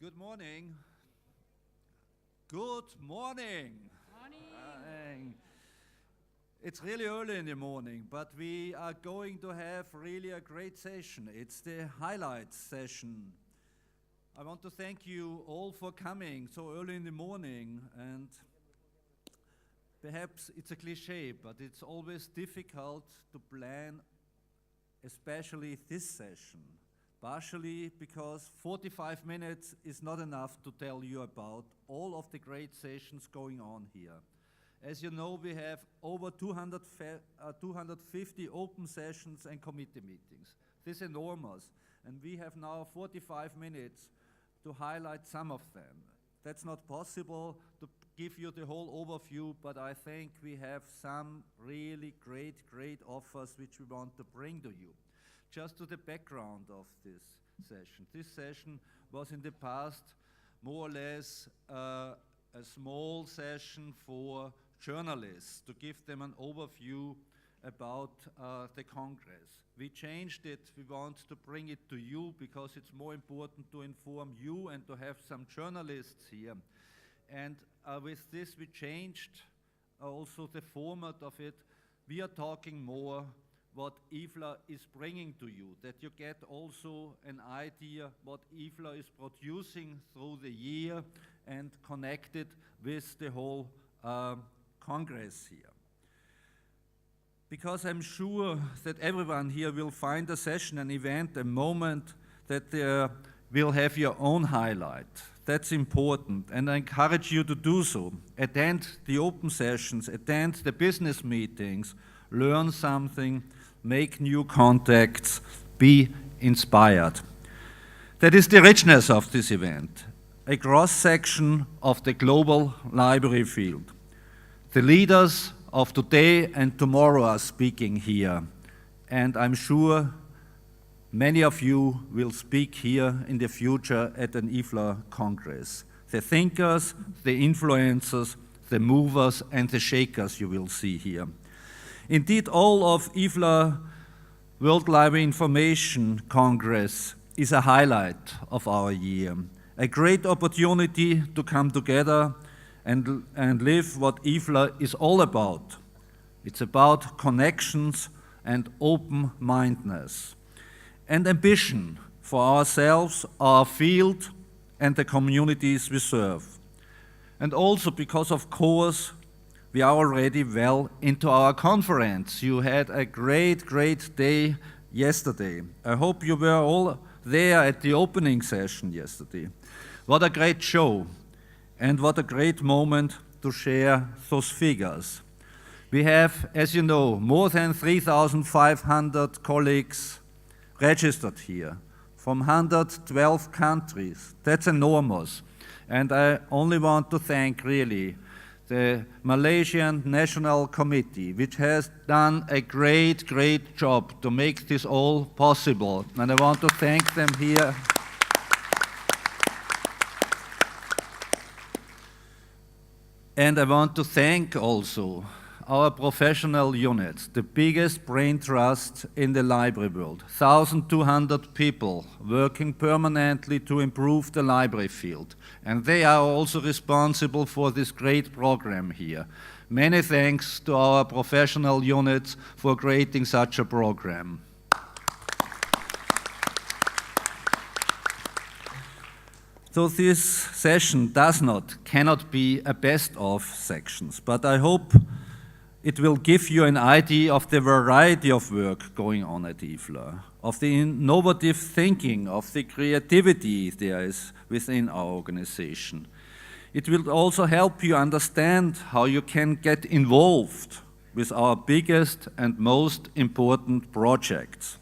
Good morning. Good morning. Morning. It's really early in the morning, but we are going to have really a great session. It's the highlights session. I want to thank you all for coming so early in the morning, and perhaps it's a cliche, but it's always difficult to plan, especially this session. Partially because 45 minutes is not enough to tell you about all of the great sessions going on here. As you know, we have over 250 open sessions and committee meetings. This is enormous, and we have now 45 minutes to highlight some of them. That's not possible to give you the whole overview, but I think we have some really great offers which we want to bring to you. Just to the background of this session. This session was in the past more or less a small session for journalists to give them an overview about the Congress. We changed it. We want to bring it to you because it's more important to inform you and to have some journalists here. And with this we changed also the format of it. We are talking more what IFLA is bringing to you, that you get also an idea what IFLA is producing through the year and connected with the whole Congress here. Because I'm sure that everyone here will find a session, an event, a moment that will have your own highlight. That's important, and I encourage you to do so. Attend the open sessions, attend the business meetings, learn something, make new contacts, be inspired. That is the richness of this event, a cross-section of the global library field. The leaders of today and tomorrow are speaking here, and I'm sure many of you will speak here in the future at an IFLA Congress. The thinkers, the influencers, the movers and the shakers you will see here. Indeed, all of IFLA World Library Information Congress is a highlight of our year, a great opportunity to come together and live what IFLA is all about. It's about connections and open-mindedness and ambition for ourselves, our field, and the communities we serve. And also because, of course, we are already well into our conference. You had a great day yesterday. I hope you were all there at the opening session yesterday. What a great show, and what a great moment to share those figures. We have, as you know, more than 3,500 colleagues registered here from 112 countries. That's enormous. And I only want to thank really the Malaysian National Committee, which has done a great job to make this all possible. And I want to thank them here. And I want to thank also our professional units, the biggest brain trust in the library world. 1,200 people working permanently to improve the library field. And they are also responsible for this great program here. Many thanks to our professional units for creating such a program. So this session cannot be a best of sections, but I hope it will give you an idea of the variety of work going on at IFLA, of the innovative thinking, of the creativity there is within our organization. It will also help you understand how you can get involved with our biggest and most important projects.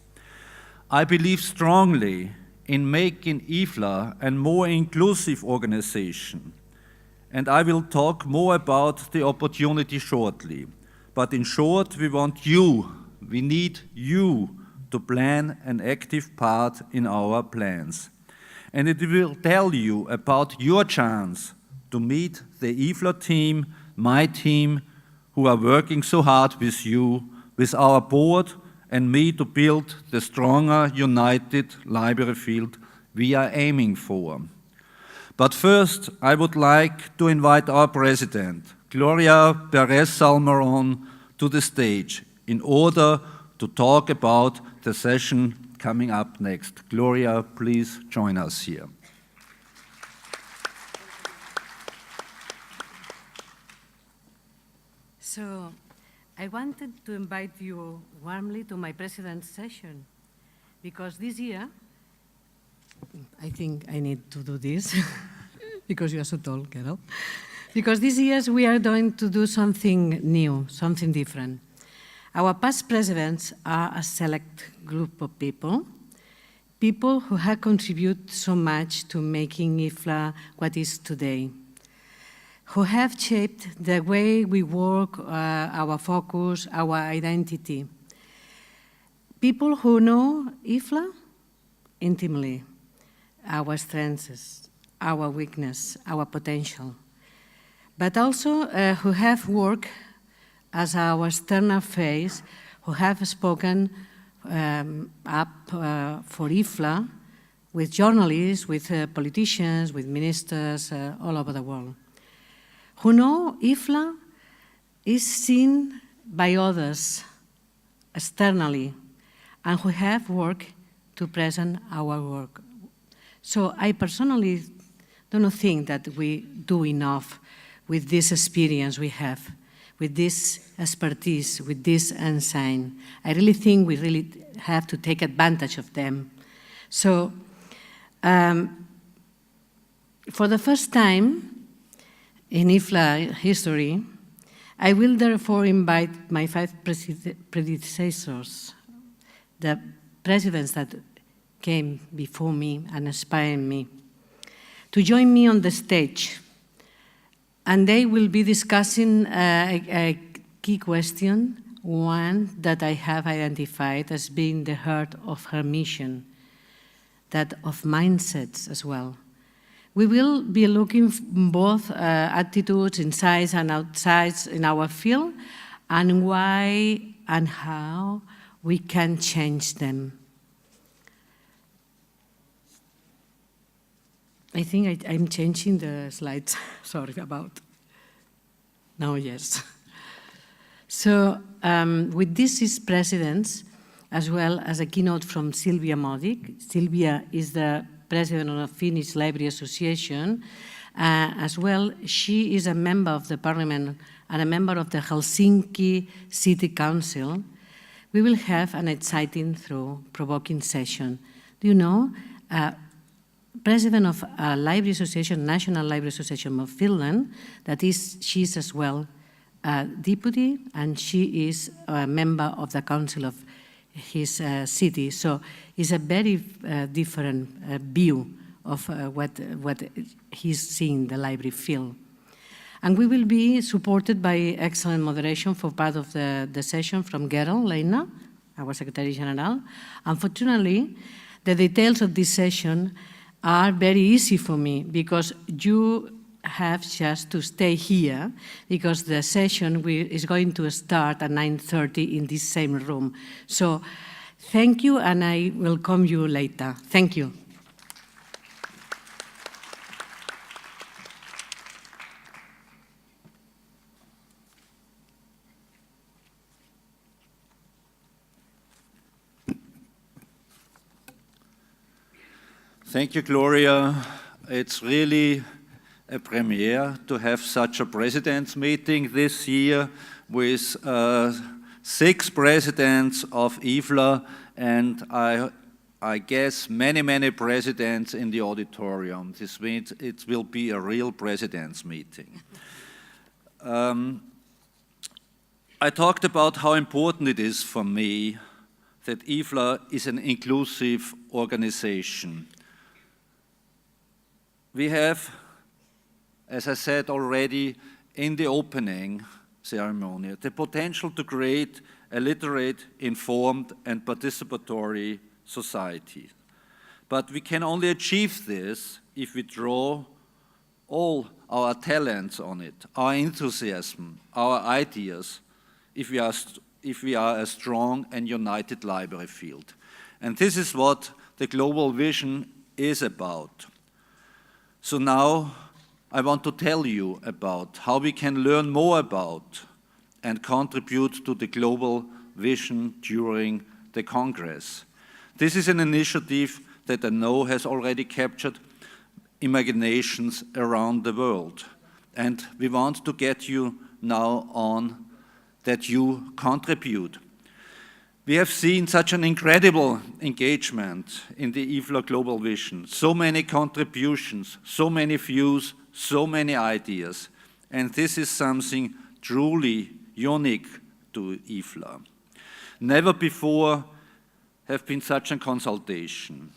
I believe strongly in making IFLA a more inclusive organization, and I will talk more about the opportunity shortly. But in short, we need you to plan an active part in our plans. And it will tell you about your chance to meet the IFLA team, my team, who are working so hard with you, with our board and me to build the stronger, united library field we are aiming for. But first, I would like to invite our President, Gloria Perez-Salmerón, to the stage in order to talk about the session coming up next. Gloria, please join us here. So, I wanted to invite you warmly to my President's session, because this year, I think I need to do this, because you are so tall, Carol. Because this year we are going to do something new, something different. Our past presidents are a select group of people who have contributed so much to making IFLA what is today, who have shaped the way we work, our focus, our identity. People who know IFLA intimately, our strengths, our weakness, our potential, but also who have worked as our external face, who have spoken up for IFLA with journalists, with politicians, with ministers all over the world, who know IFLA is seen by others externally, and who have worked to present our work. So I personally don't think that we do enough with this experience we have, with this expertise, with this insight. I really think we really have to take advantage of them. So for the first time in IFLA history, I will therefore invite my 5 predecessors, the presidents that came before me and inspired me, to join me on the stage. And they will be discussing a key question, one that I have identified as being the heart of her mission, that of mindsets as well. We will be looking both attitudes inside and outside in our field, and why and how we can change them. I think I'm changing the slides. Sorry about. Now, yes. So with these presidents, as well as a keynote from Silvia Modig. Silvia is the president of the Finnish Library Association. As well, she is a member of the parliament and a member of the Helsinki City Council. We will have an exciting, thought-provoking session. Do you know, president of a library association, National Library Association of Finland, she's as well a deputy, and she is a member of the council of his city. So it's a very different view of what he's seeing the library field. And we will be supported by excellent moderation for part of the session from Gerald Leina, our Secretary General. Unfortunately, the details of this session are very easy for me because you have just to stay here because the session is going to start at 9:30 in this same room. So thank you, and I welcome you later. Thank you. Thank you, Gloria. It's really a premiere to have such a president's meeting this year with 6 presidents of IFLA, and I guess many presidents in the auditorium. This means it will be a real president's meeting. I talked about how important it is for me that IFLA is an inclusive organization. We have, as I said already in the opening ceremony, the potential to create a literate, informed, and participatory society. But we can only achieve this if we draw all our talents on it, our enthusiasm, our ideas, if we are a strong and united library field. And this is what the global vision is about. So now I want to tell you about how we can learn more about and contribute to the global vision during the Congress. This is an initiative that I know has already captured imaginations around the world. And we want to get you now on that you contribute. We have seen such an incredible engagement in the IFLA Global Vision, so many contributions, so many views, so many ideas, and this is something truly unique to IFLA. Never before have been such a consultation,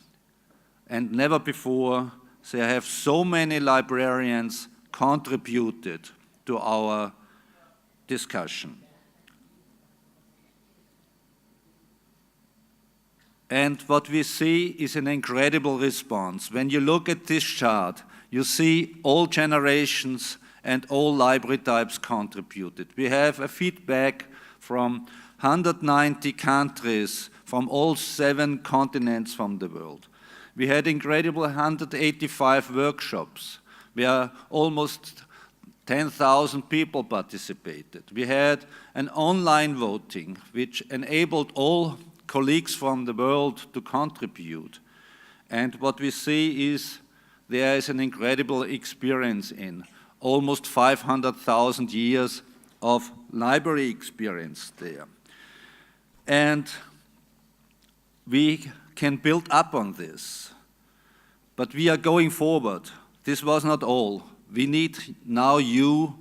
and never before there have so many librarians contributed to our discussion. And what we see is an incredible response. When you look at this chart, you see all generations and all library types contributed. We have a feedback from 190 countries from all 7 continents from the world. We had incredible 185 workshops where almost 10,000 people participated. We had an online voting which enabled all colleagues from the world to contribute. And what we see is there is an incredible experience in almost 500,000 years of library experience there. And we can build up on this. But we are going forward. This was not all. We need now you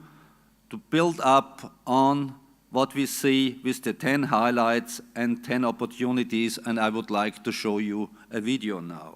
to build up on what we see with the 10 highlights and 10 opportunities, and I would like to show you a video now.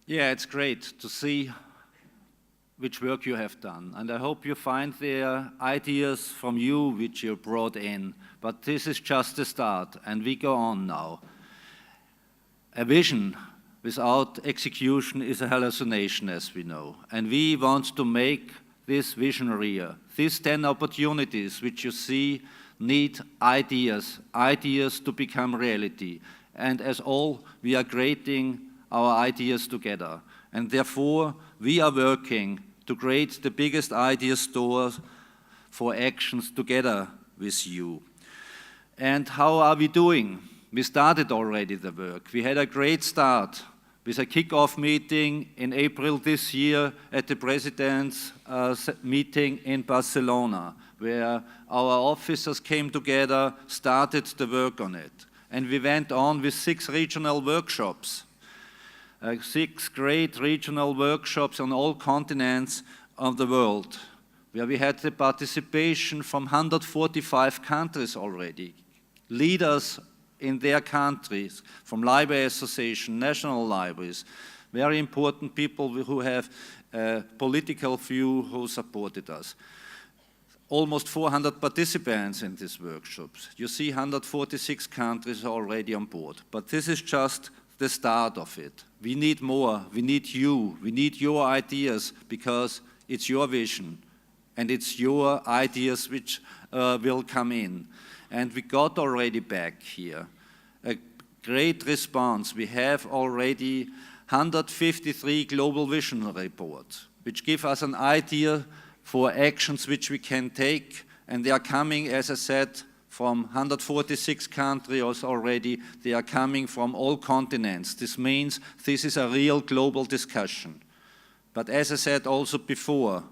Yeah, it's great to see which work you have done. And I hope you find the ideas from you which you brought in. But this is just the start, and we go on now. A vision without execution is a hallucination, as we know. And we want to make this vision real. These 10 opportunities which you see need ideas to become reality. And as all, we are creating our ideas together. And therefore, we are working to create the biggest idea store for actions together with you. And how are we doing? We started already the work. We had a great start with a kick-off meeting in April this year at the President's meeting in Barcelona, where our officers came together, started the work on it. And we went on with 6 regional workshops. 6 great regional workshops on all continents of the world, where we had the participation from 145 countries already, leaders in their countries, from library association, national libraries, very important people who have a political view who supported us. Almost 400 participants in these workshops. You see 146 countries already on board, but this is just the start of it. We need more, we need you, we need your ideas, because it's your vision and it's your ideas which will come in. And we got already back here a great response. We have already 153 global vision reports, which give us an idea for actions which we can take, and they are coming, as I said, from 146 countries already. They are coming from all continents. This means this is a real global discussion. But as I said also before,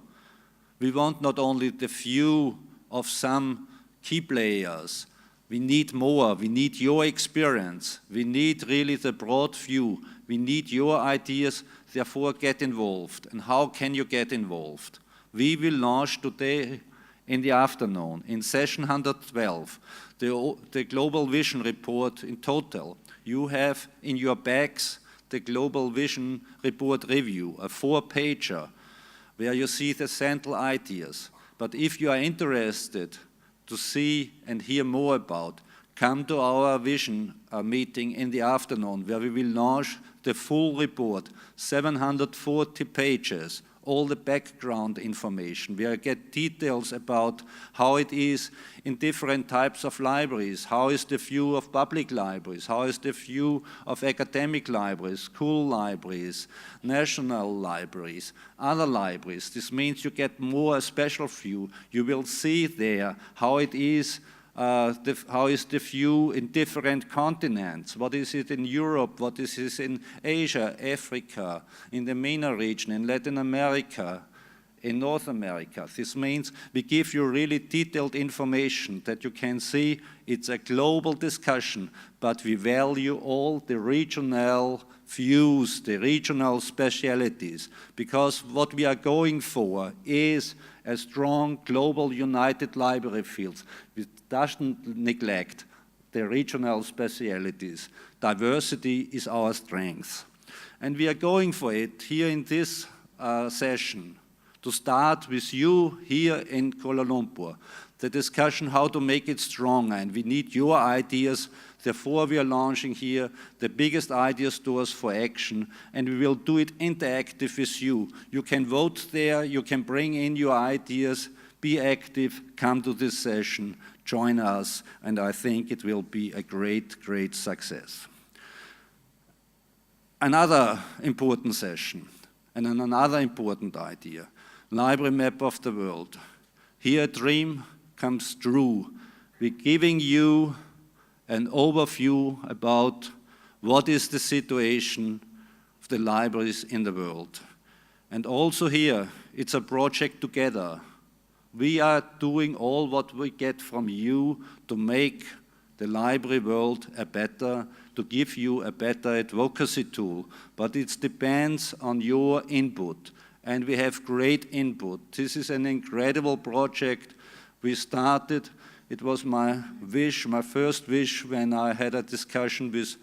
we want not only the view of some key players, we need more, we need your experience, we need really the broad view, we need your ideas, therefore get involved. And how can you get involved? We will launch today in the afternoon, in session 112, the Global Vision Report in total. You have in your bags the Global Vision Report Review, a 4-pager, where you see the central ideas. But if you are interested to see and hear more about, come to our vision meeting in the afternoon, where we will launch the full report, 740 pages, all the background information. We get details about how it is in different types of libraries, how is the view of public libraries, how is the view of academic libraries, school libraries, national libraries, other libraries. This means you get more a special view. You will see there how it is, how is the view in different continents? What is it in Europe? What is it in Asia, Africa, in the MENA region, in Latin America, in North America? This means we give you really detailed information that you can see it's a global discussion, but we value all the regional views, the regional specialities, because what we are going for is a strong global united library field. We doesn't neglect the regional specialities. Diversity is our strength. And we are going for it here in this session to start with you here in Kuala Lumpur, the discussion how to make it stronger, and we need your ideas. Therefore, we are launching here the biggest idea stores for action, and we will do it interactive with you. You can vote there, you can bring in your ideas, be active, come to this session, join us, and I think it will be a great, great success. Another important session, and another important idea, library map of the world. Here a dream comes true. We're giving you an overview about what is the situation of the libraries in the world. And also here, it's a project together. We are doing all what we get from you to make the library world to give you a better advocacy tool. But it depends on your input. And we have great input. This is an incredible project. We started, it was my wish, my first wish, when I had a discussion with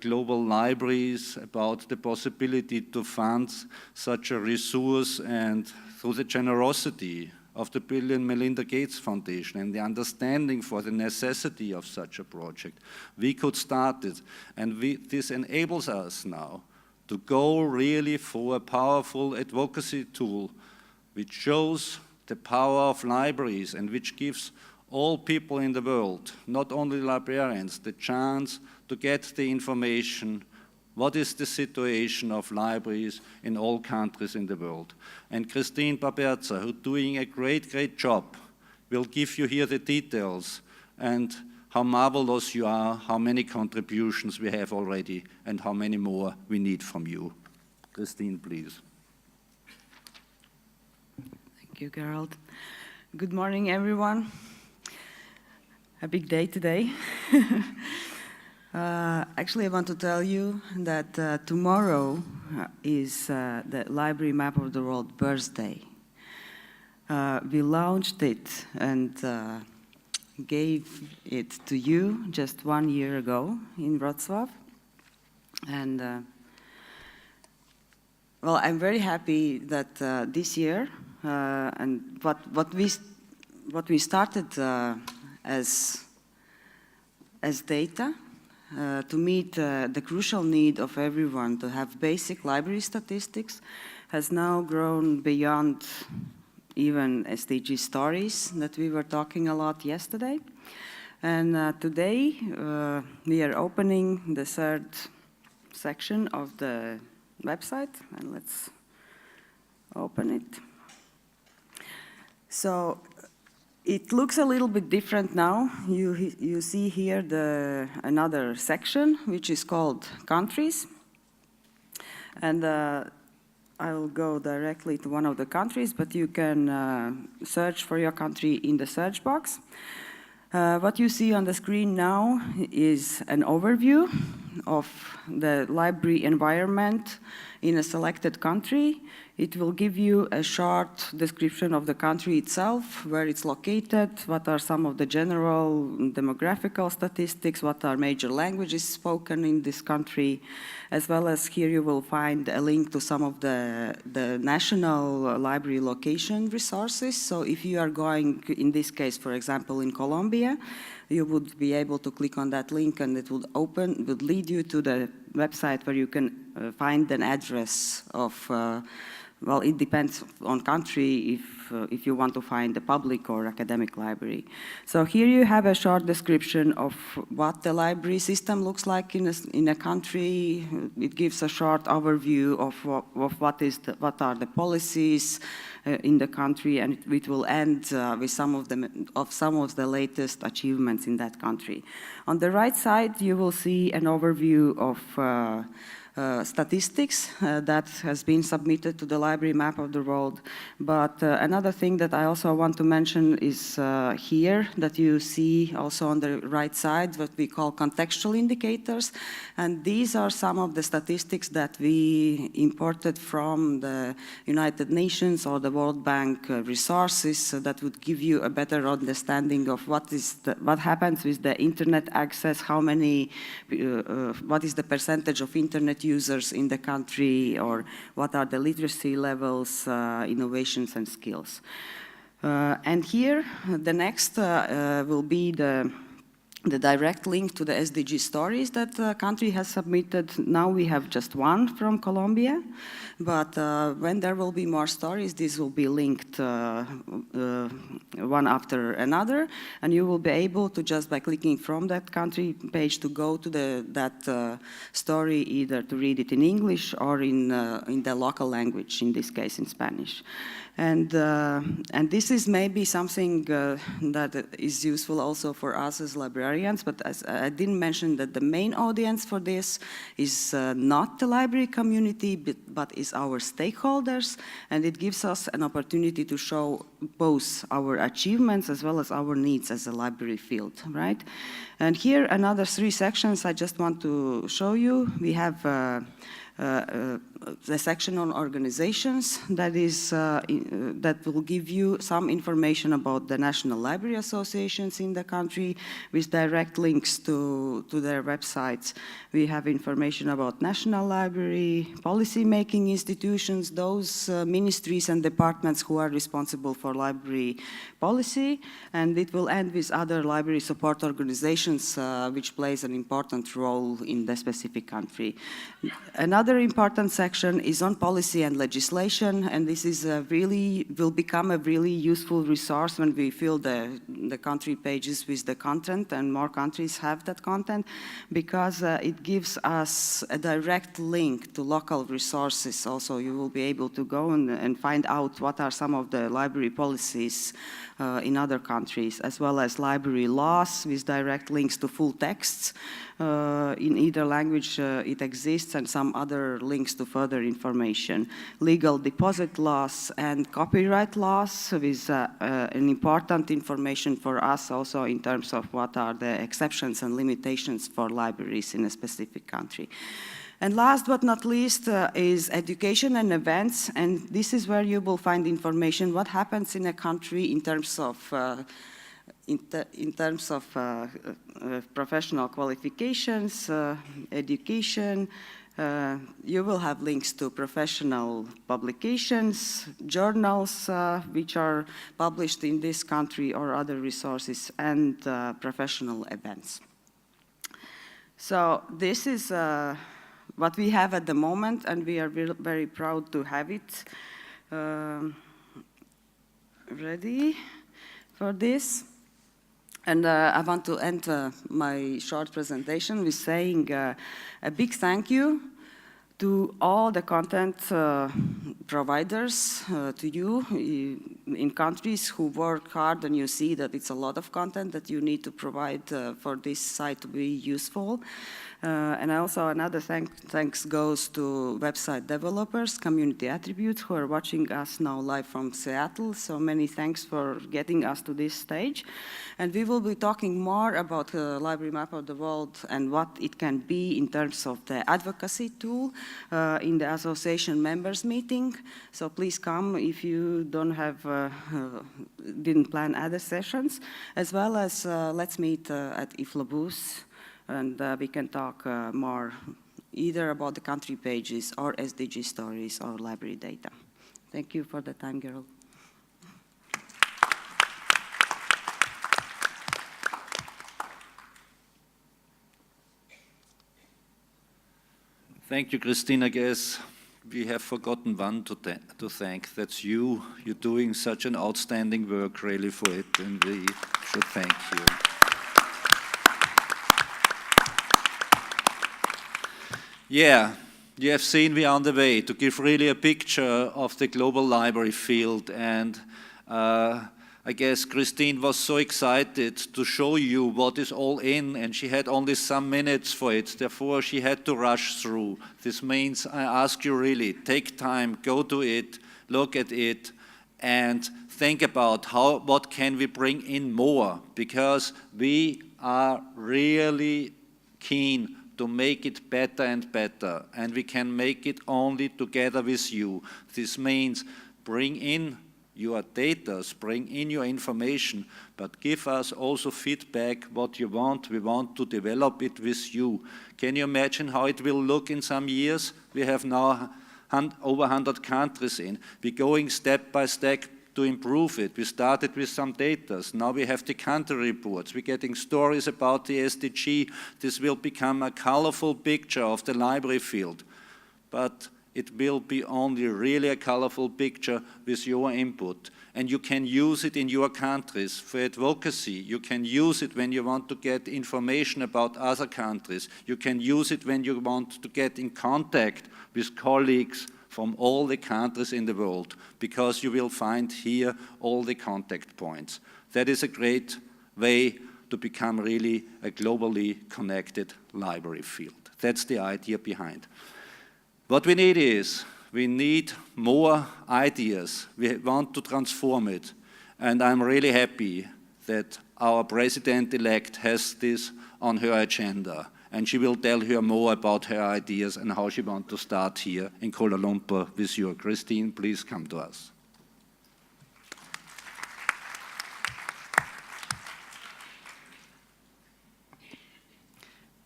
global libraries about the possibility to fund such a resource, and through the generosity of the Bill and Melinda Gates Foundation and the understanding for the necessity of such a project, we could start it. And this enables us now to go really for a powerful advocacy tool which shows the power of libraries and which gives all people in the world, not only librarians, the chance to get the information. What is the situation of libraries in all countries in the world? And Christine Baberza, who's doing a great, great job, will give you here the details and how marvelous you are, how many contributions we have already, and how many more we need from you. Christine, please. Thank you, Gerald. Good morning, everyone. A big day today. Actually, I want to tell you that tomorrow is the Library Map of the World birthday. We launched it and gave it to you just 1 year ago in Wrocław. And well, I'm very happy that this year, and what we started as data, to meet the crucial need of everyone to have basic library statistics has now grown beyond even SDG stories that we were talking a lot yesterday. And today we are opening the third section of the website, and let's open it. So it looks a little bit different now. You see here another section, which is called countries. And I will go directly to one of the countries, but you can search for your country in the search box. What you see on the screen now is an overview of the library environment in a selected country. It will give you a short description of the country itself, where it's located, what are some of the general demographical statistics, what are major languages spoken in this country, as well as here you will find a link to some of the national library location resources. So if you are going, in this case, for example, in Colombia, you would be able to click on that link and it would lead you to the website where you can find an address of, well, it depends on country if you want to find a public or academic library. So here you have a short description of what the library system looks like in a country. It gives a short overview of what are the policies in the country, and it will end with some of the latest achievements in that country. On the right side, you will see an overview of statistics that has been submitted to the Library Map of the World. But another thing that I also want to mention is here that you see also on the right side what we call contextual indicators. And these are some of the statistics that we imported from the United Nations or the World Bank resources that would give you a better understanding of what happens with the internet access, what is the percentage of internet users in the country, or what are the literacy levels, innovations and skills. And here, the next will be the direct link to the SDG stories that the country has submitted. Now we have just one from Colombia, but when there will be more stories, these will be linked one after another, and you will be able to, just by clicking from that country page, to go to that story, either to read it in English or in the local language, in this case in Spanish. And this is maybe something that is useful also for us as librarians, but as I didn't mention that the main audience for this is not the library community, but is our stakeholders, and it gives us an opportunity to show both our achievements as well as our needs as a library field, right? And here, another 3 sections I just want to show you. We have the section on organizations that will give you some information about the national library associations in the country with direct links to their websites. We have information about national library, policy-making institutions, those ministries and departments who are responsible for library policy, and it will end with other library support organizations which plays an important role in the specific country. Another important section is on policy and legislation, and this is will become a really useful resource when we fill the country pages with the content, and more countries have that content, because it gives us a direct link to local resources. Also, you will be able to go and find out what are some of the library policies in other countries, as well as library laws with direct links to full texts. In either language it exists, and some other links to further information. Legal deposit laws and copyright laws with an important information for us also in terms of what are the exceptions and limitations for libraries in a specific country. And last but not least is education and events, and this is where you will find information what happens in a country in terms of professional qualifications, education. You will have links to professional publications, journals which are published in this country or other resources, and professional events. So this is what we have at the moment, and we are very proud to have it ready for this. And I want to end my short presentation with saying a big thank you to all the content providers, to you in countries who work hard, and you see that it's a lot of content that you need to provide for this site to be useful. And also another thanks goes to website developers, community attributes, who are watching us now live from Seattle. So many thanks for getting us to this stage. And we will be talking more about the Library Map of the World and what it can be in terms of the advocacy tool in the association members meeting. So please come if you don't have, didn't plan other sessions, as well as let's meet at IFLA booth, and we can talk more either about the country pages or SDG stories or library data. Thank you for the time, Gerald. Thank you, Christine. I guess we have forgotten one to thank. That's you. You're doing such an outstanding work really for it, and we should thank you. Yeah, you have seen we are on the way to give really a picture of the global library field, and I guess Christine was so excited to show you what is all in, and she had only some minutes for it, therefore she had to rush through. This means I ask you really, take time, go to it, look at it, and think about what can we bring in more, because we are really keen to make it better and better, and we can make it only together with you. This means bring in your data, bring in your information, but give us also feedback what you want. We want to develop it with you. Can you imagine how it will look in some years? We have now over 100 countries in. We're going step by step to improve it. We started with some data. Now we have the country reports. We're getting stories about the SDG. This will become a colorful picture of the library field. But it will be only really a colorful picture with your input. And you can use it in your countries for advocacy. You can use it when you want to get information about other countries. You can use it when you want to get in contact with colleagues from all the countries in the world, because you will find here all the contact points. That is a great way to become really a globally connected library field. That's the idea behind. What we need is, we need more ideas. We want to transform it. And I'm really happy that our President-elect has this on her agenda. And she will tell you more about her ideas and how she wants to start here in Kuala Lumpur with you. Christine, please come to us.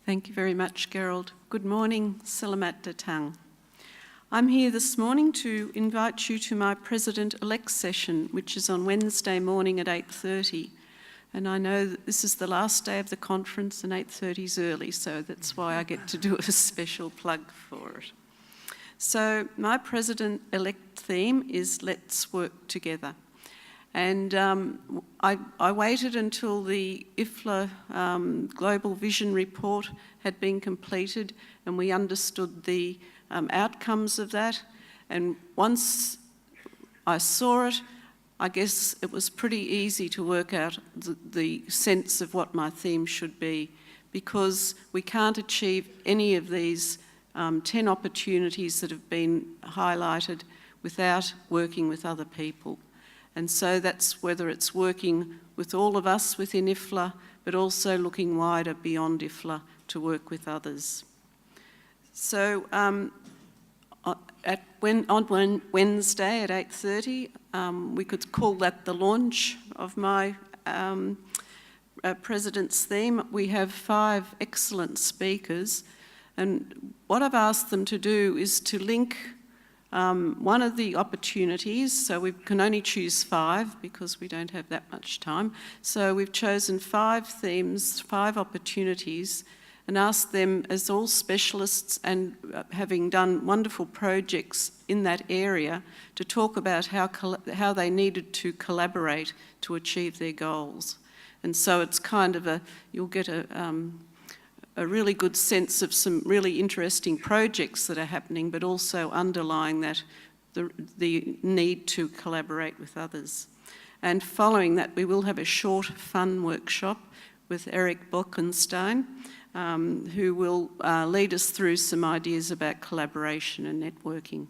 Thank you very much, Gerald. Good morning, Selamat Datang. I'm here this morning to invite you to my President-elect session, which is on Wednesday morning at 8:30. And I know that this is the last day of the conference and 8:30 is early, so that's why I get to do a special plug for it. So my President-elect theme is Let's Work Together. And I waited until the IFLA Global Vision Report had been completed and we understood the outcomes of that. And once I saw it, I guess it was pretty easy to work out the sense of what my theme should be, because we can't achieve any of these 10 opportunities that have been highlighted without working with other people. And so that's whether it's working with all of us within IFLA, but also looking wider beyond IFLA to work with others. So on Wednesday at 8:30, we could call that the launch of my President's theme. We have 5 excellent speakers, and what I've asked them to do is to link one of the opportunities, so we can only choose 5 because we don't have that much time. So we've chosen 5 themes, 5 opportunities, and asked them, as all specialists and having done wonderful projects in that area, to talk about how they needed to collaborate to achieve their goals. And so it's kind of you'll get a really good sense of some really interesting projects that are happening, but also underlying that the need to collaborate with others. And following that, we will have a short fun workshop with Eric Bolkenstein, who will lead us through some ideas about collaboration and networking.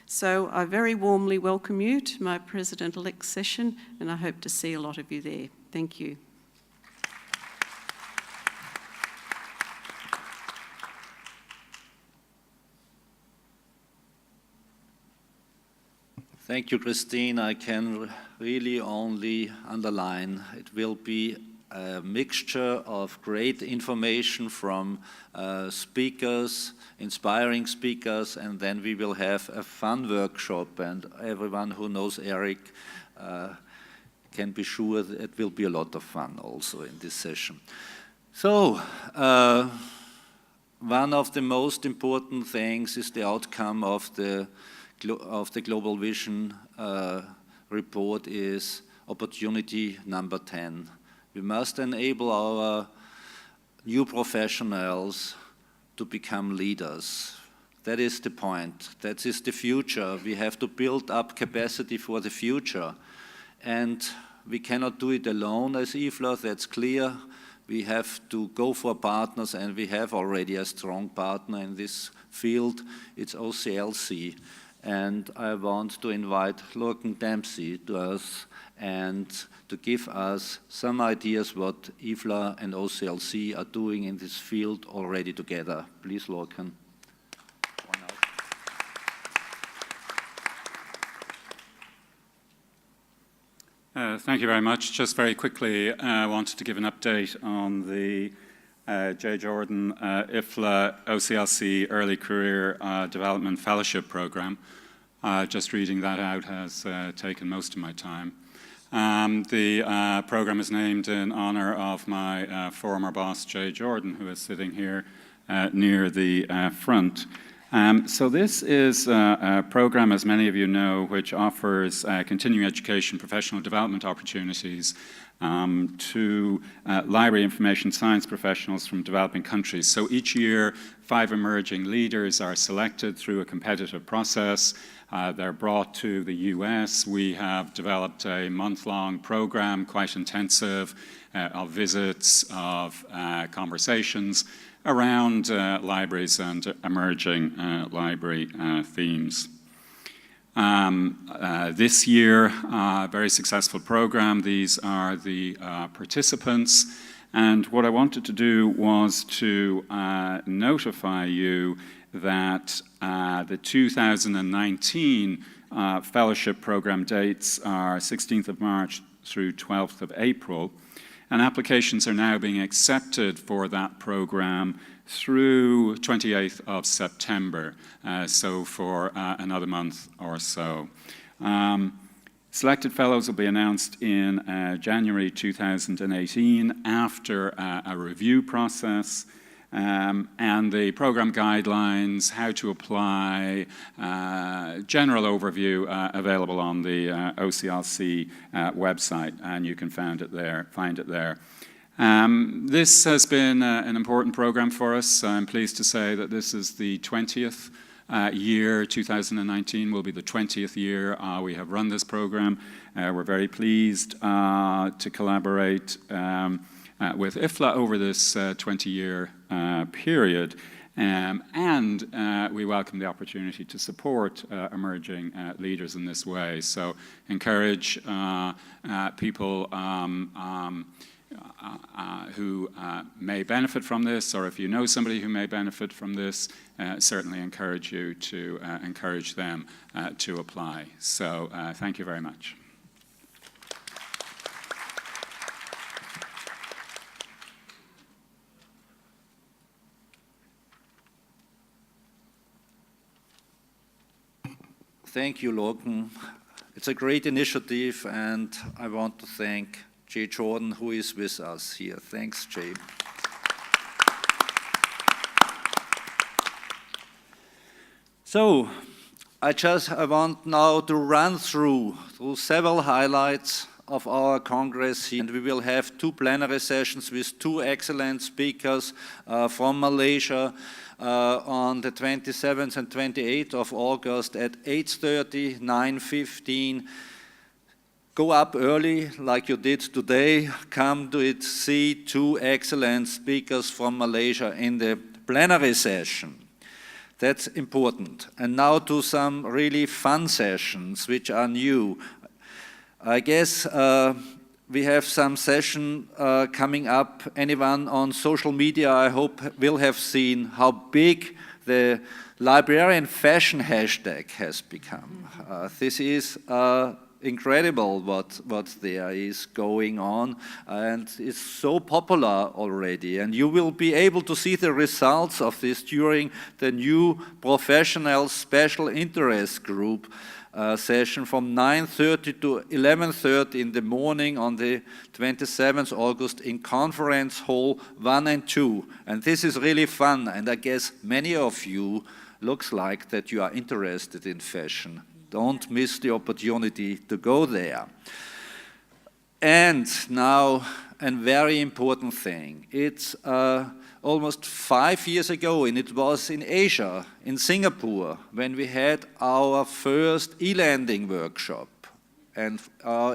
So I very warmly welcome you to my President-elect session, and I hope to see a lot of you there. Thank you. Thank you, Christine. I can really only underline it will be a mixture of great information from speakers, inspiring speakers, and then we will have a fun workshop, and everyone who knows Eric can be sure that it will be a lot of fun also in this session. So, one of the most important things is the outcome of the Global Vision report is opportunity number 10. We must enable our new professionals to become leaders. That is the point. That is the future. We have to build up capacity for the future. And we cannot do it alone as IFLA, that's clear. We have to go for partners, and we have already a strong partner in this field. It's OCLC. And I want to invite Lorcan Dempsey to us and to give us some ideas what IFLA and OCLC are doing in this field already together. Please, Lorcan. Thank you very much. Just very quickly, I wanted to give an update on the J. Jordan IFLA OCLC Early Career Development Fellowship Program. Just reading that out has taken most of my time. The program is named in honor of my former boss, J. Jordan, who is sitting here near the front. So this is a program, as many of you know, which offers continuing education, professional development opportunities to library information science professionals from developing countries. So each year, 5 emerging leaders are selected through a competitive process. They're brought to the US. We have developed a month-long program, quite intensive, of visits, of conversations around libraries and emerging library themes. This year, very successful program. These are the participants. And what I wanted to do was to notify you that the 2019 fellowship program dates are 16th of March through 12th of April. And applications are now being accepted for that program through 28th of September, so for another month or so. Selected fellows will be announced in January 2018 after a review process. And the program guidelines, how to apply, general overview available on the OCLC website, and you can find it there. This has been an important program for us. I'm pleased to say that this is the 20th year. 2019 will be the 20th year we have run this program. We're very pleased to collaborate with IFLA over this 20-year period, and we welcome the opportunity to support emerging leaders in this way. So encourage people who may benefit from this, or if you know somebody who may benefit from this, certainly encourage you to encourage them to apply. So thank you very much. Thank you, Lorcan. It's a great initiative, and I want to thank J. Jordan, who is with us here. Thanks, Jay. So, I want now to run through several highlights of our Congress here. And we will have 2 plenary sessions with 2 excellent speakers from Malaysia on the 27th and 28th of August at 8:30, 9:15. Go up early like you did today. Come to it, see 2 excellent speakers from Malaysia in the plenary session. That's important. And now to some really fun sessions which are new. I guess we have some session coming up. Anyone on social media, I hope, will have seen how big the librarian fashion hashtag has become. This is incredible what there is going on, and it's so popular already. And you will be able to see the results of this during the new professional special interest group session from 9:30 to 11:30 in the morning on the 27th August in Conference Hall 1 and 2. And this is really fun, and I guess many of you looks like that you are interested in fashion. Don't miss the opportunity to go there. And now a very important thing. It's almost 5 years ago, and it was in Asia, in Singapore, when we had our first e-landing workshop. And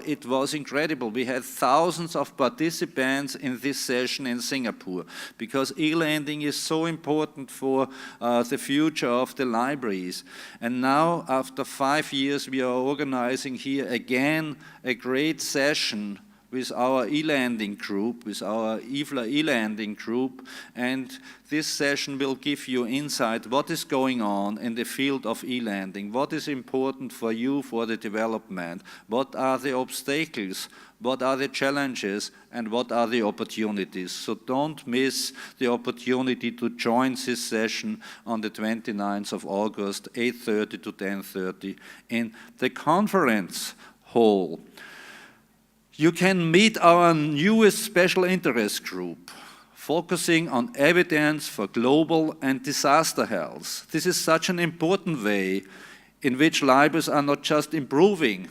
it was incredible. We had thousands of participants in this session in Singapore, because e-landing is so important for the future of the libraries. And now, after 5 years, we are organizing here again a great session with our e-landing group, with our IFLA e-landing group, and this session will give you insight what is going on in the field of e-landing, what is important for you for the development, what are the obstacles, what are the challenges, and what are the opportunities. So don't miss the opportunity to join this session on the 29th of August, 8:30 to 10:30 in the conference hall. You can meet our newest special interest group, focusing on evidence for global and disaster health. This is such an important way in which libraries are not just improving,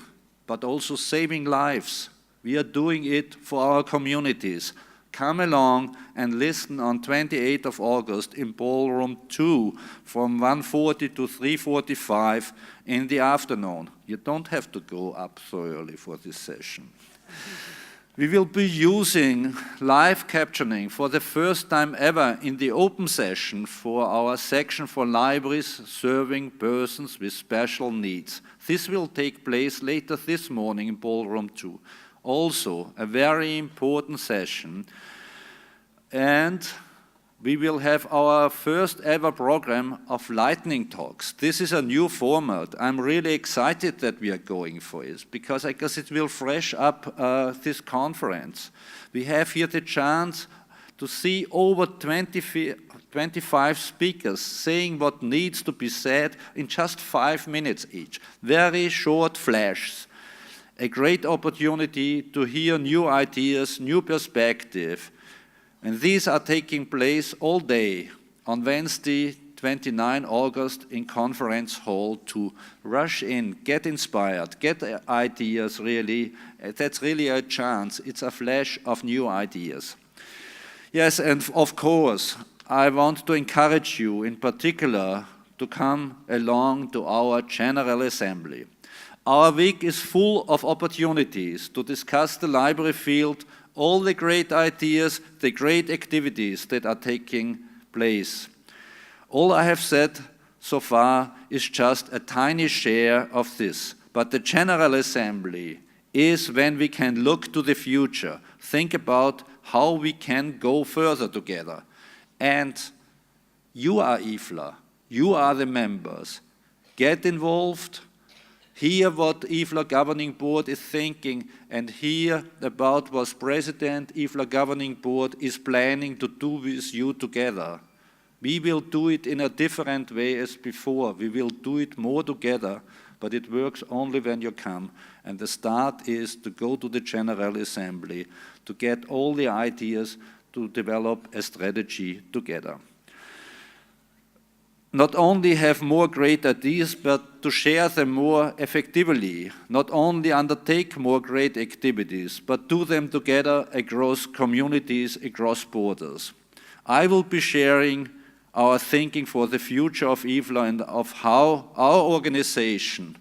but also saving lives. We are doing it for our communities. Come along and listen on 28th of August in Ballroom 2 from 1:40 to 3:45 in the afternoon. You don't have to go up so early for this session. We will be using live captioning for the first time ever in the open session for our section for libraries serving persons with special needs. This will take place later this morning in Ballroom 2. Also, a very important session. And we will have our first ever program of lightning talks. This is a new format. I'm really excited that we are going for it, because I guess it will fresh up this conference. We have here the chance to see over 25 speakers saying what needs to be said in just 5 minutes each. Very short flashes. A great opportunity to hear new ideas, new perspective. And these are taking place all day on Wednesday, 29 August in Conference Hall to rush in, get inspired, get ideas really. That's really a chance. It's a flash of new ideas. Yes, and of course, I want to encourage you in particular to come along to our General Assembly. Our week is full of opportunities to discuss the library field, all the great ideas, the great activities that are taking place. All I have said so far is just a tiny share of this, but the General Assembly is when we can look to the future, think about how we can go further together. And you are IFLA, you are the members. Get involved. Hear what IFLA Governing Board is thinking, and hear about what President IFLA Governing Board is planning to do with you together. We will do it in a different way as before. We will do it more together, but it works only when you come. And the start is to go to the General Assembly, to get all the ideas to develop a strategy together. not only have more great ideas, but to share them more effectively, not only undertake more great activities, but do them together across communities, across borders. I will be sharing our thinking for the future of IFLA and of how our organization,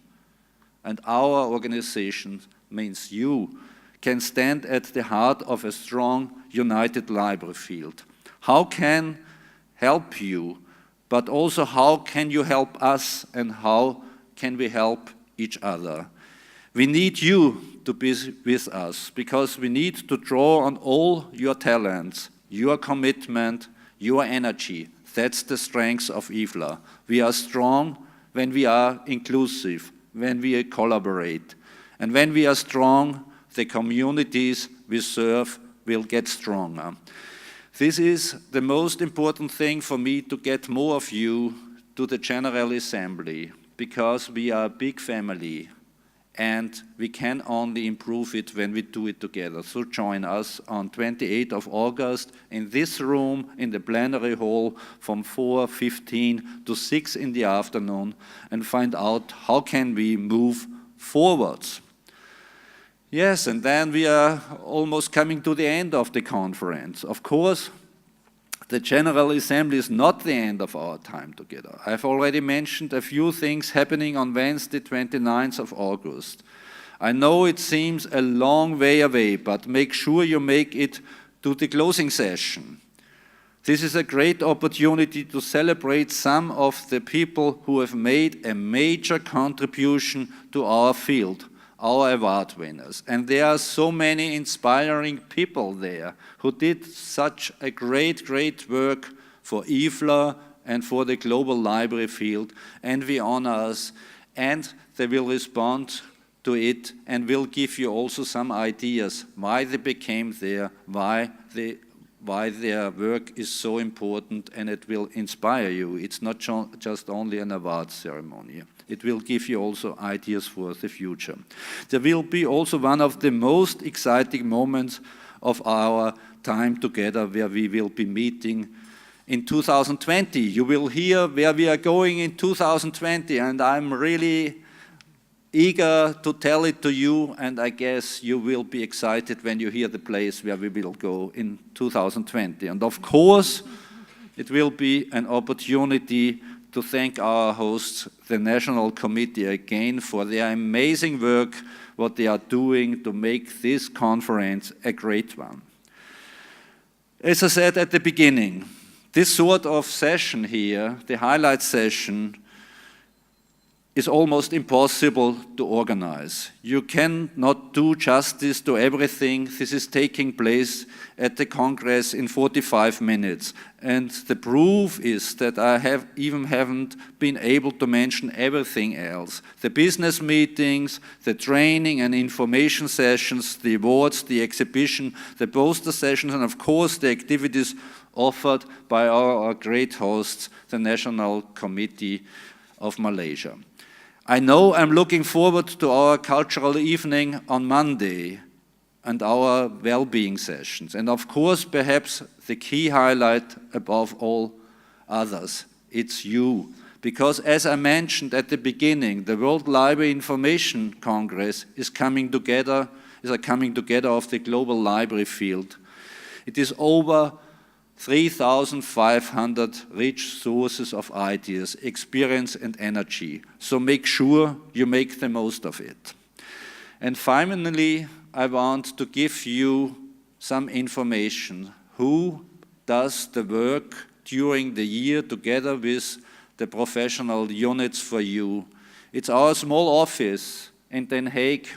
and our organization means you, can stand at the heart of a strong, united library field. How can help you, but also how can you help us, and how can we help each other? We need you to be with us, because we need to draw on all your talents, your commitment, your energy. That's the strength of IFLA. We are strong when we are inclusive, when we collaborate. And when we are strong, the communities we serve will get stronger. This is the most important thing for me, to get more of you to the General Assembly, because we are a big family and we can only improve it when we do it together. So join us on 28th of August in this room in the plenary hall from 4:15 to 6 in the afternoon and find out how can we move forwards. Yes, and then we are almost coming to the end of the conference. Of course, the General Assembly is not the end of our time together. I've already mentioned a few things happening on Wednesday, 29th of August. I know it seems a long way away, but make sure you make it to the closing session. This is a great opportunity to celebrate some of the people who have made a major contribution to our field, our award winners. And there are so many inspiring people there who did such a great work for IFLA and for the global library field, and we honor us, and they will respond to it and will give you also some ideas why they became there, why their work is so important, and it will inspire you. It's not just only an award ceremony. It will give you also ideas for the future. There will be also one of the most exciting moments of our time together, where we will be meeting in 2020. You will hear where we are going in 2020, and I'm really eager to tell it to you, and I guess you will be excited when you hear the place where we will go in 2020. And of course, it will be an opportunity to thank our hosts, the National Committee, again for their amazing work, what they are doing to make this conference a great one. As I said at the beginning, this sort of session here, the highlight session, is almost impossible to organize. You cannot do justice to everything. This is taking place at the Congress in 45 minutes. And the proof is that I haven't been able to mention everything else. The business meetings, the training and information sessions, the awards, the exhibition, the poster sessions, and of course the activities offered by our great hosts, the National Committee of Malaysia. I know I'm looking forward to our cultural evening on Monday and our well-being sessions. And of course, perhaps the key highlight above all others, it's you. Because as I mentioned at the beginning, the World Library Information Congress is a coming together of the global library field. It is over 3,500 rich sources of ideas, experience and energy. So make sure you make the most of it. And finally, I want to give you some information. Who does the work during the year together with the professional units for you? It's our small office in Den Haag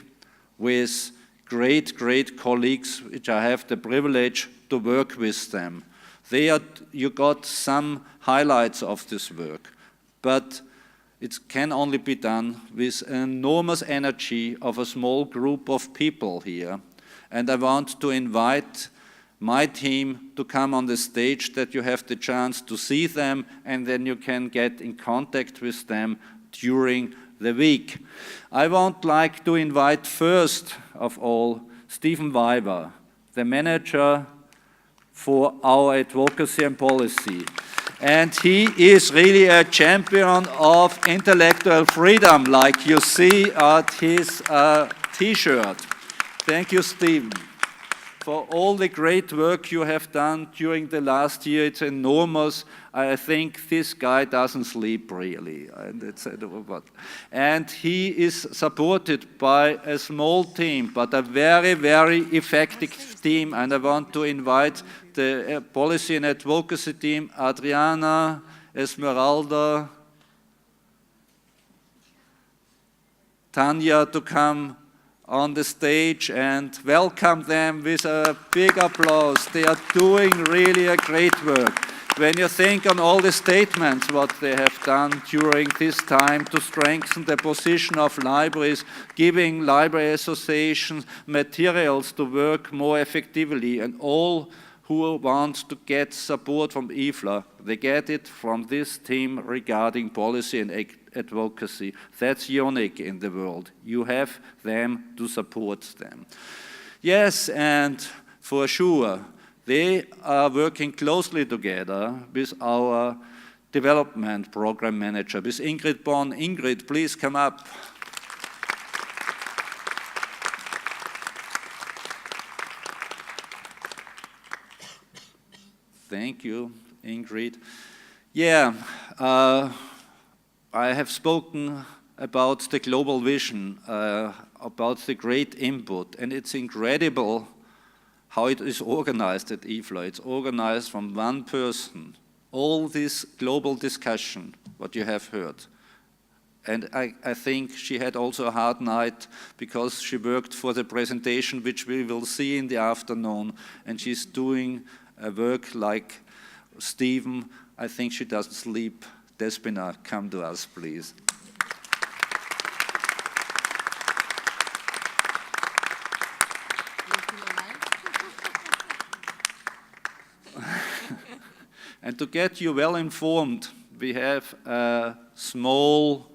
with great colleagues, which I have the privilege to work with them. There you got some highlights of this work, but it can only be done with enormous energy of a small group of people here. And I want to invite my team to come on the stage, that you have the chance to see them, and then you can get in contact with them during the week. I would like to invite first of all Stephen Weiber, the manager for our advocacy and policy. And he is really a champion of intellectual freedom, like you see at his T-shirt. Thank you, Stephen, for all the great work you have done during the last year. It's enormous. I think this guy doesn't sleep really. And he is supported by a small team, but a very, very effective team. And I want to invite the policy and advocacy team, Adriana, Esmeralda, Tanya, to come on the stage and welcome them with a big applause. They are doing really a great work. When you think on all the statements what they have done during this time to strengthen the position of libraries, giving library associations materials to work more effectively, and all who want to get support from IFLA, they get it from this team regarding policy and advocacy. That's unique in the world. You have them to support them. Yes, and for sure, they are working closely together with our development program manager, with Ingrid Bonn. Ingrid, please come up. Thank you, Ingrid. Yeah, I have spoken about the global vision, about the great input, and it's incredible how it is organized at IFLA. It's organized from one person. All this global discussion, what you have heard. And I think she had also a hard night because she worked for the presentation, which we will see in the afternoon, and she's doing a work like Stephen. I think she doesn't sleep. Despina, come to us, please. And to get you well informed, we have a small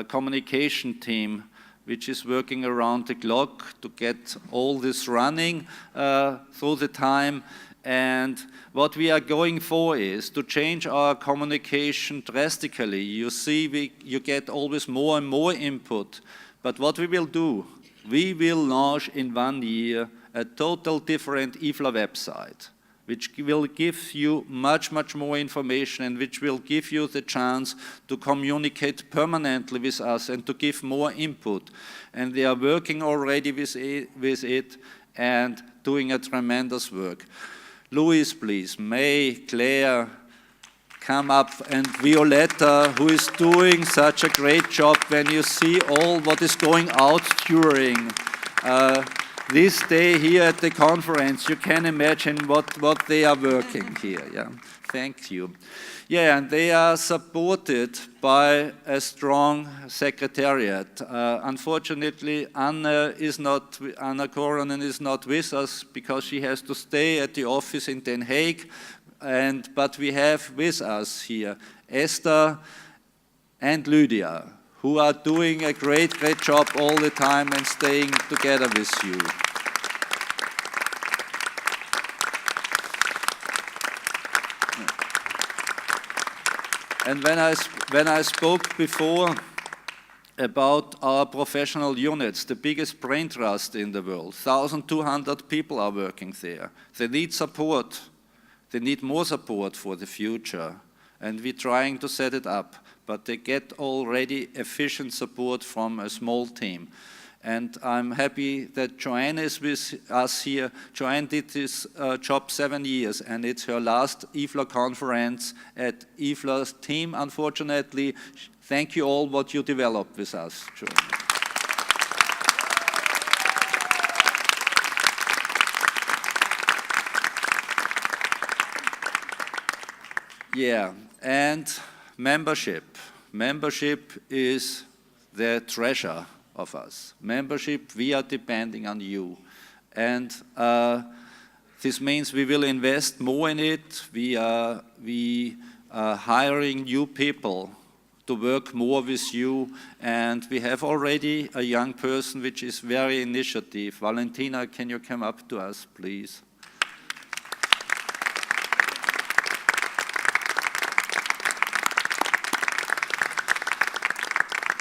communication team which is working around the clock to get all this running through the time. And what we are going for is to change our communication drastically. You see, you get always more and more input. But what we will do, we will launch in 1 year a total different IFLA website, which will give you much, much more information and which will give you the chance to communicate permanently with us and to give more input. And they are working already with it and doing a tremendous work. Louis, please, May, Claire, come up, and Violetta, who is doing such a great job when you see all what is going out during this day here at the conference. You can imagine what they are working here. Yeah, thank you. Yeah, and they are supported by a strong secretariat. Unfortunately, Anna Koronen is not with us because she has to stay at the office in Den Haag. But we have with us here Esther and Lydia, who are doing a great job all the time and staying together with you. And when I spoke before about our professional units, the biggest brain trust in the world, 1,200 people are working there. They need support. They need more support for the future. And we're trying to set it up. But they get already efficient support from a small team. And I'm happy that Joanne is with us here. Joanne did this job 7 years, and it's her last IFLA conference at IFLA's team, unfortunately. Thank you all what you developed with us, Joanne. Yeah, and membership. Membership is the treasure of us. Membership, we are depending on you. And this means we will invest more in it. We are hiring new people to work more with you. And we have already a young person which is very initiative. Valentina, can you come up to us, please?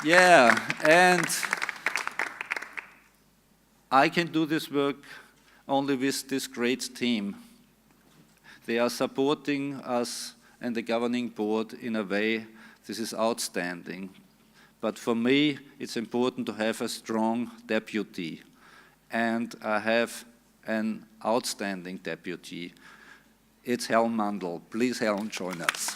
Yeah, and I can do this work only with this great team. They are supporting us and the governing board in a way. This is outstanding. But for me, it's important to have a strong deputy. And I have an outstanding deputy. It's Helen Mandl. Please, Helen, join us.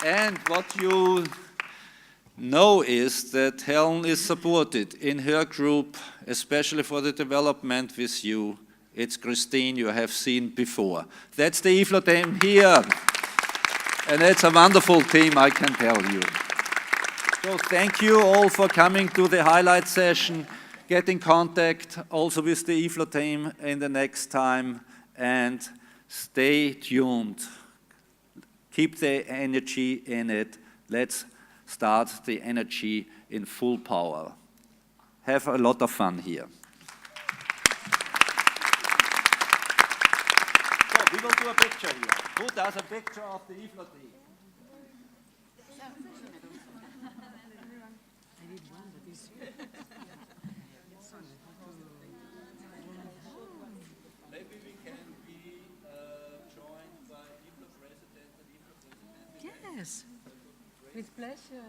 And what you know is that Helen is supported in her group, especially for the development with you. It's Christine you have seen before. That's the IFLA team here. And it's a wonderful team, I can tell you. So thank you all for coming to the highlight session. Get in contact also with the IFLA team in the next time, and stay tuned. Keep the energy in it. Let's start the energy in full power. Have a lot of fun here. So we will do a picture here. Who does a picture of the IFLA team? Maybe we can be joined by IFLA President and IFLA President. Yes, with pleasure.